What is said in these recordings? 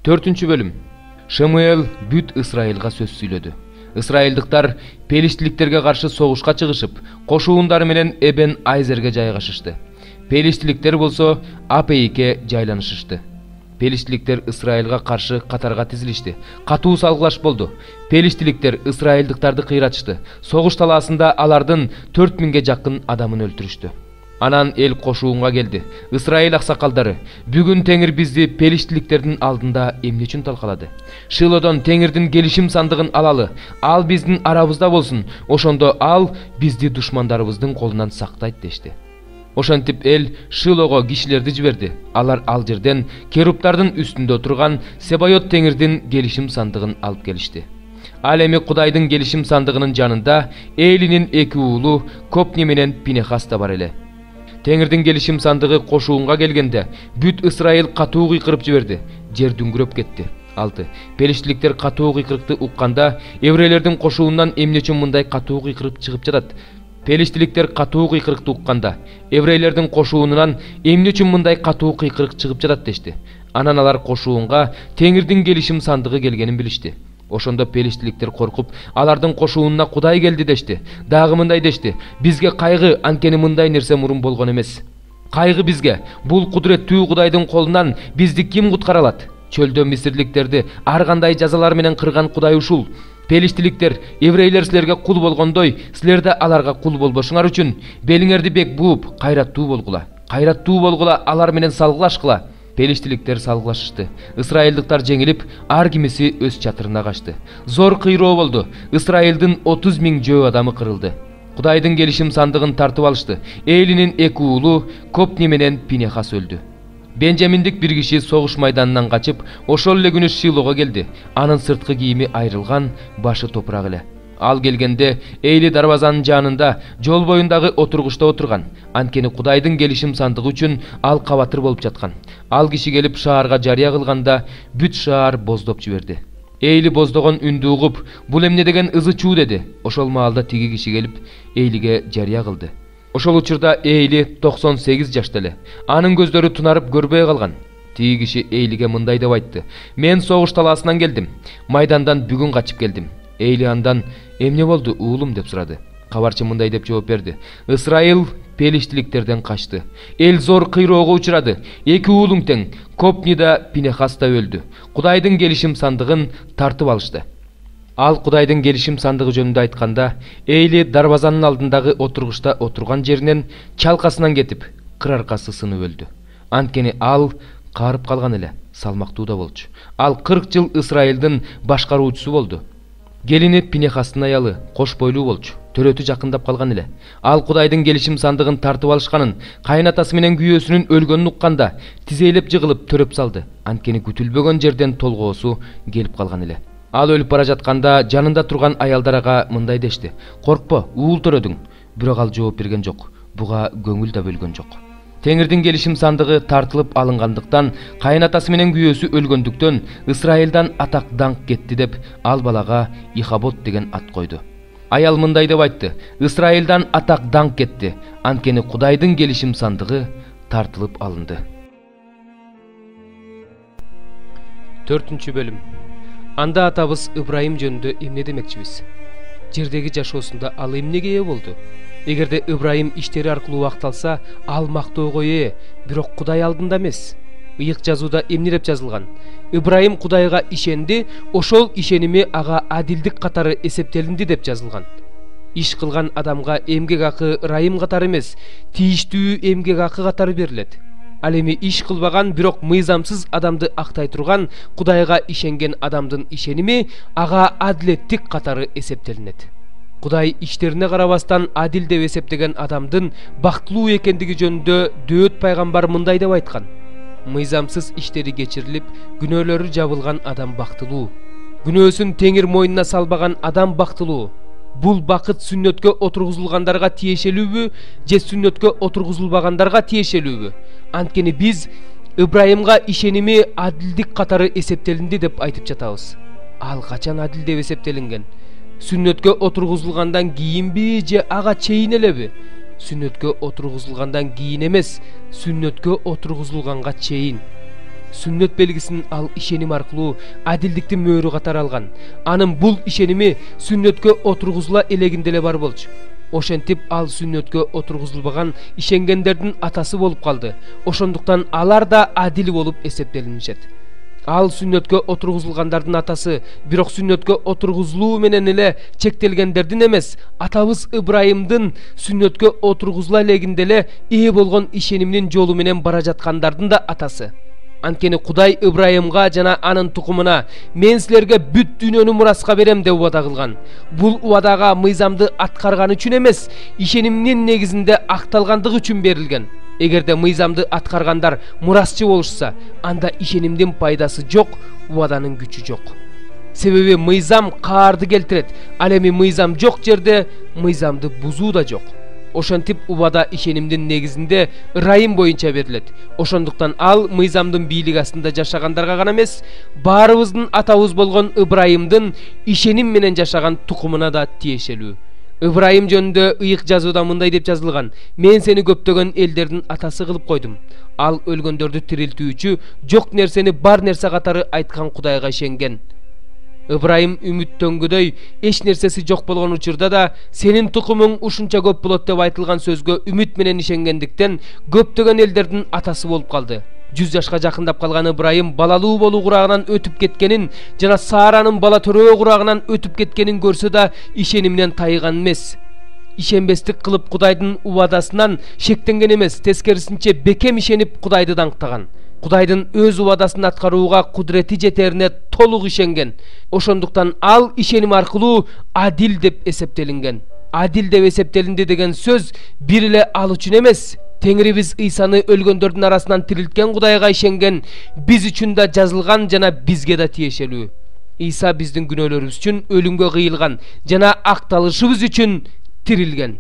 4 бөлүм. Шамуэл бүт Ысрайылга сөз сүйлөдү. Ысрайылдыктар Пелиштиликтерге каршы согушка чыгышып, кошуундары менен Эбен Айзерге жайгашышты. Пелиштиликтер болсо Апейке жайланышышты. Пелиштиликтер Ысрайылга каршы катарга тизилишти. Катуу салгылаш болду. Пелиштиликтер Ысрайылдыктарды кыйратышты. Согуш талаасында алардын 4000ге жакын адамын өлтүрүштү. Анан эл кошуунга келди. Ысрайыл аксакалдары: "Бүгүн Теңир бизди Пелиштиликтердин алдында эмне үчүн талкалады? Шилодон Теңирдин келишим сандыгын алалы. Ал биздин арабызда болсун. Ошондо ал бизди душмандарыбыздын колунан сактайт" дешти. Ошентип эл Шилого кишилерди жиберди. Алар ал жерден керуптардын үстүндө отурган Себайот Теңирдин келишим сандыгын алып келишти. Ал эми Кудайдын келишим сандыгынын жанында Элинин 2 уулу Копни менен Пинехас да бар эле. Теңирдин келишим сандыгы кошуунга келгенде бүт Ысрайыл катуу кыйкырып жиберди. Жер дүңгүрөп кетти. 6. Пелиштиликтер катуу кыйкырыкты укканда еврейлердин кошуунан эмне үчүн мындай катуу кыйкырып чыгып жатат? Пелиштиликтер катуу кыйкырыкты укканда еврейлердин кошуунунан эмне үчүн мындай катуу кыйкырык чыгып жатат дешти. Анан алар кошуунга Теңирдин келишим сандыгы келгенин билишти. Ошондо Пелиштиликтер коркуп, алардын кошуунуна Кудай келди дешти. Дагы мындай дешти: "Бизге кайгы, анткени мындай нерсе мурун болгон эмес. Кайгы бизге, бул кудуреттүү Кудайдын колунан бизди ким куткара алат? Чөлдө мисирликтерди ар кандай жазалар менен кырган Кудай ушул. Пелиштиликтер, еврейлер силерге кул болгондой, силер да аларга кул болбошуңар үчүн белиңерди бек бууп, кайраттуу болгула. Кайраттуу болгула, алар менен салгылашкыла." Пелиштиликтер салгылашышты. Ысрайылдыктар жеңилип, ар кимиси өз чатырына качты. Зор кыйроо болду. Ысрайылдын 30 000 жөө адамы кырылды. Кудайдын келишим сандыгын тартып алышты. Элинин 2 уулу Копни менен Пинехас өлдү. Бенжаминдик бир киши согуш майданынан качып, ошол эле күнү Шилого келди. Анын сырткы кийими айрылган, башы топурак эле. Ал келгенде Эйли дарбазанын жанында жол боюндагы отургучта отурган. Анткени Кудайдын келишим сандыгы үчүн ал кабатыр болуп жаткан. Ал киши келип шаарга жарыя кылганда бүт шаар боздоп жиберди. Эйли боздогон үндү угуп, "Бул эмне деген ызы чуу?" деди. Ошол маалда тиги киши келип Эйлиге жарыя кылды. Ошол учурда Эйли 98 жашта эле. Анын көздөрү тунарып көрбөй калган. Тиги киши Эйлиге мындай деп айтты: "Мен согуш талаасынан келдим. Майдандан бүгүн качып келдим." Эйли андан: "Эмне болду, уулум?" деп сурады. Кабарчы мындай деп жооп берди: "Ысрайыл Пелиштиликтерден качты. Эл зор кыйроого учурады. 2 уулуң тең, Копни да Пинехас да өлдү. Кудайдын келишим сандыгын тартып алышты." Ал Кудайдын келишим сандыгы жөнүндө айтканда, Эйли дарбазанын алдындагы отургучта отурган жеринен чалкасынан кетип, кыр аркасы сынып өлдү. Анткени ал каарып калган эле, салмактуу да болчу. Ал 40 жыл Ысрайылдын башкаруучусу болду. Келини Пинехастын аялы кош бойлуу болчу. Төрөтү жакындап калган эле. Ал Кудайдын келишим сандыгын тартып алышканын, кайнатасы менен күйөөсүнүн өлгөнүн укканда, тизейлеп жыгылып төрөп салды. Анткени күтүлбөгөн жерден толгоосу келип калган эле. Ал өлүп бара жатканда жанында турган аялдарга мындай дешти: "Коркпо, уул төрөдүң." Бирок ал жооп берген жок. Буга көңүл да бөлгөн жок. Теңирдин келишим сандыгы тартылып алынгандыктан, кайнатасы менен күйөөсү өлгөндүктөн Ысрайылдан атак даңк кетти деп ал балага Ихабот деген ат койду. Аял мындай деп айтты: "Ысрайылдан атак даңк кетти, анткени Кудайдын келишим сандыгы тартылып алынды." 4 бөлүм. Анда атабыз Ыбрайым жөнүндө эмне демекчибиз? Жердеги жашоосунда ал эмнеге ээ болду? Эгерде Ыбрайым иштери аркылуу акталса, ал мактоого ээ, бирок Кудай алдында эмес. Ыйык жазууда эмне деп жазылган? Ыбрайым Кудайга ишенди, ошол ишеними ага адилдик катары эсептелинди деп жазылган. Иш кылган адамга эмгек акы ырайым катары эмес, тийиштүү эмгек акы катары берилет. Ал эми иш кылбаган, бирок мыйзамсыз адамды актай турган Кудайга ишенген адамдын ишеними ага адилеттик катары эсептелинет. Кудай иштерине карабастан адил деп эсептеген адамдын бактылуу экендиги жөнүндө Дөөт пайгамбар мындай деп айткан: "Мыйзамсыз иштери кечирилип, күнөөлөрү жабылган адам бактылуу. Күнөөсүн Теңир мойнуна салбаган адам бактылуу. Бул бакыт сүннөткө отургузулгандарга тиешелүүбү, же сүннөткө отургузулбагандарга тиешелүүбү? Анткени биз Ыбрайымга ишеними адилдик катары эсептелинди деп айтып жатабыз. Ал качан адил деп эсептелинген? Сүннөткө отургузулгандан кийинби же ага чейин элеби? Сүннөткө отургузулгандан кийин эмес, сүннөткө отургузулганга чейин. сүннөт белгисин ал ишеним аркылуу адилдиктин мөөрү катары алган. Анын бул ишеними сүннөткө отургузула элегинде эле бар болчу. Ошентип ал сүннөткө отургузулбаган ишенгендердин атасы болуп калды. Ошондуктан алар да адил болуп эсептелинишет. Ал сүннөткө отургузулгандардын атасы, бирок сүннөткө отургузулуу менен эле чектелгендердин эмес, атабыз Ыбрайымдын сүннөткө отургузула элегинде эле ээ болгон ишенимдин жолу менен бара жаткандардын да атасы. Анткени Кудай Ыбрайымга жана анын тукумуна мен силерге бүт дүйнөнү мураска берем деп убада кылган. Бул убадага мыйзамды аткарган үчүн эмес, ишенимдин негизинде акталгандыгы үчүн берилген. Эгерде мыйзамды аткаргандар мурасчы болушса, анда ишенимдин пайдасы жок, убаданын күчү жок. Себеби мыйзам каарды келтирет, ал эми мыйзам жок жерде мыйзамды бузуу да жок. Ошентип убада ишенимдин негизинде ырайым боюнча берилет. Ошондуктан ал мыйзамдын бийлиги астында жашагандарга гана эмес, баарыбыздын атабыз болгон Ыбрайымдын ишеним менен жашаган тукумуна да тиешелүү. Ыбрайым жөнүндө ыйык жазууда мындай деп жазылган: мен сени көптөгөн элдердин атасы кылып койдум. Ал өлгөндөрдү тирилтүүчү, жок нерсени бар нерсе катары айткан Кудайга ишенген. Ыбрайым үмүттөнгөдөй эч нерсеси жок болгон учурда да сенин тукумуң ушунча көп болот деп айтылган сөзгө үмүт менен ишенгендиктен көптөгөн элдердин атасы болуп калды. 100 жашка жакындап калган Ыбрайым балалуу болуу курагынан өтүп кеткенин жана Сааранын бала төрөө курагынан өтүп кеткенин көрсө да ишениминен тайган эмес. Ишенбестик кылып Кудайдын убадасынан шектенген эмес, тескерисинче бекем ишенип Кудайды даңктаган. Кудайдын өз убадасын аткарууга кудурети жетерине толук ишенген. Ошондуктан ал ишеним аркылуу адил деп эсептелинген. Адил деп эсептелинди деген сөз бир эле ал үчүн эмес, Теңирибиз Ыйсаны өлгөндөрдүн арасынан тирилткен Кудайга ишенген биз үчүн да жазылган жана бизге да тиешелүү. Ыйса биздин күнөөлөрүбүз үчүн өлүмгө кыйылган жана акталышыбыз үчүн тирилген.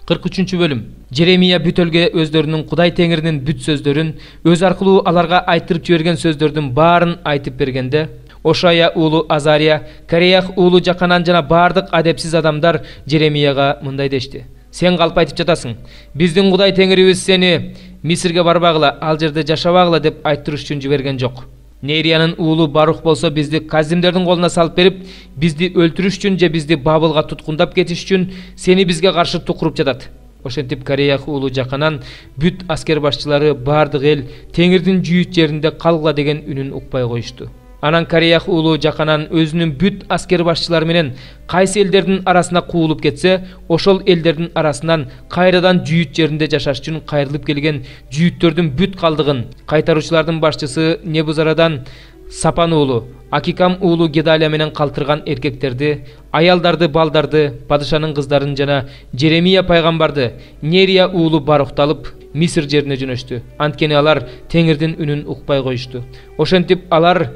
43 бөлүм. Жеремия бүт элге өздөрүнүн Кудай Теңиринин бүт сөздөрүн, өз аркылуу аларга айтырып жиберген сөздөрдүн баарын айтып бергенде, Ошая уулу Азария, Кареях уулу Жаканан жана бардык адепсиз адамдар Жеремияга мындай дешти: сен калп айтып жатасың. Биздин Кудай Теңирибиз сени Мисирге барбагыла, ал жерде жашабагыла деп айттырыш үчүн жиберген жок. Нериянын уулу Барух болсо бизди казимдердин колуна салып берип, бизди өлтүрүш үчүн же бизди Бабылга туткундап кетиш үчүн сени бизге каршы тукуруп жатат. Ошентип Кареях уулу Жаканан бүт аскер башчылары бардык эл Теңирдин жүйүт жеринде калгыла деген үнүн укпай коюшту. Анан Кареях уулу Жаканан өзүнүн бүт аскер башчылары менен кайсы элдердин арасына куулуп кетсе, ошол элдердин арасынан кайрадан жүйүт жеринде жашаш үчүн кайрылып келген жүйүттөрдүн бүт калдыгын, кайтаруучулардын башчысы Небузарадан Сапан уулу, Акикам уулу Гедалия менен калтырган эркектерди, аялдарды, балдарды, падышанын кыздарын жана Жеремия пайгамбарды, Нерия уулу Барухты алып Мисир жерине жөнөштү. Анткени алар Теңирдин үнүн укпай коюшту. Ошентип алар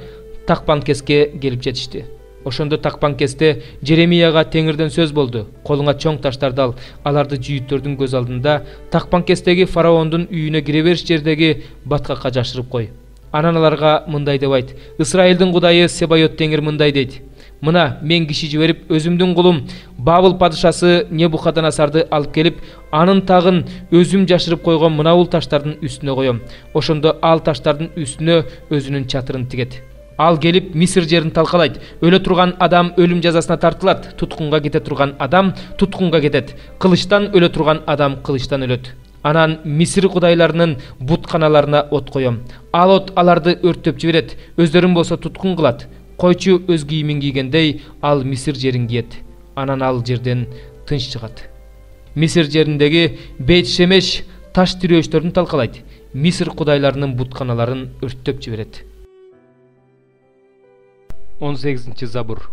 Такпанкеске келип жетишти. Ошондо Такпанкесте Жеремияга Теңирден сөз болду: колуңа чоң таштарды ал, аларды жүйүттөрдүн көз алдында Такпанкестеги фараондун үйүнө кире бериш жердеги баткакка жашырып кой. Анан аларга мындай деп айт: Исраилдин Кудайы Себайот Теңир мындай дейт: мына мен киши жиберип өзүмдүн кулум Бабыл падышасы Небухаднецарды алып келип, анын тагын өзүм жашырып койгон мына бул таштардын үстүнө коем. Ошондо ал таштардын үстүнө өзүнүн чатырын тигет. Ал келип Мисир жерин талкалайт. Өлө турган адам өлүм жазасына тартылат, туткунга кете турган адам туткунга кетет, кылычтан өлө турган адам кылычтан өлөт. Анан Мисир кудайларынын бутканаларына от коем. Ал от аларды өрттөп жиберет, өздөрүн болсо туткун кылат. Койчу өз кийимин кийгендей ал Мисир жерин киет. Анан ал жерден тынч чыгат. Мисир жериндеги Бейт Шемеш таш тирөөчтөрүн талкалайт. Мисир кудайларынын бутканаларын өрттөп жиберет. 18 забур.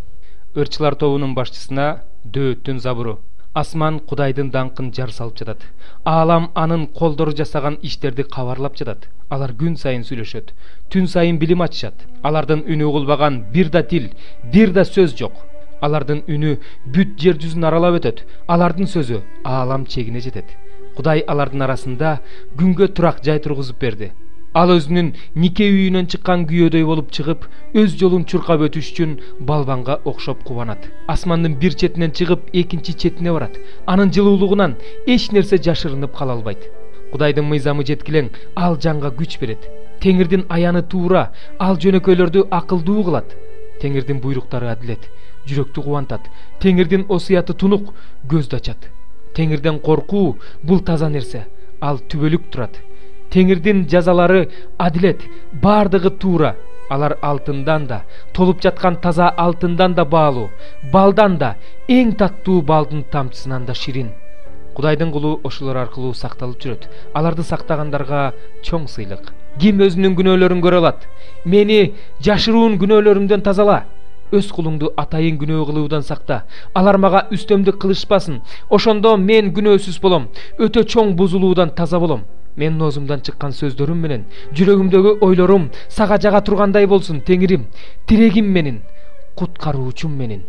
Ырчылар тобунун башчысына Дөөттүн забуру. Асман Кудайдын даңкын жар салып жатат. Аалам анын колдору жасаган иштерди кабарлап жатат. Алар күн сайын сүйлөшөт, түн сайын билим ачышат. Алардын үнү угулбаган бир да тил, бир да сөз жок. Алардын үнү бүт жер жүзүн аралап өтөт. Алардын сөзү аалам чегине жетет. Кудай алардын арасында күнгө турак жай тургузуп берди. Ал өзүнүн нике үйүнөн чыккан күйөөдөй болуп чыгып, өз жолун чуркап өтүш үчүн балбанга окшоп кубанат. Асмандын бир четинен чыгып, экинчи четине барат. Анын жылуулугунан эч нерсе жашырынып кала албайт. Кудайдын мыйзамы жеткилең, ал жанга күч берет. Теңирдин аяны туура, ал жөнөкөйлөрдү акылдуу кылат. Теңирдин буйруктары адилет, жүрөктү кубантат. Теңирдин осуяты тунук, көздү ачат. Теңирден коркуу бул таза нерсе, ал түбөлүк турат. Теңирдин жазалары адилет, бардыгы туура. Алар алтындан да, толуп жаткан таза алтындан да баалуу, балдан да, эң таттуу балдын тамчысынан да ширин. Кудайдын кулу ошолор аркылуу сакталып жүрөт. Аларды сактагандарга чоң сыйлык. Ким өзүнүн күнөөлөрүн көрө алат? Мени жашыруун күнөөлөрүмдөн тазала. Өз кулуңду атайын күнөө кылуудан сакта. Алар мага үстөмдүк кылышпасын. Ошондо мен күнөөсүз болом. Өтө чоң бузулуудан таза болом. Менин оозумдан чыккан сөздөрүм менен жүрөгүмдөгү ойлорум сага жага тургандай болсун, Теңирим, тирегим менин, куткаруучум менин.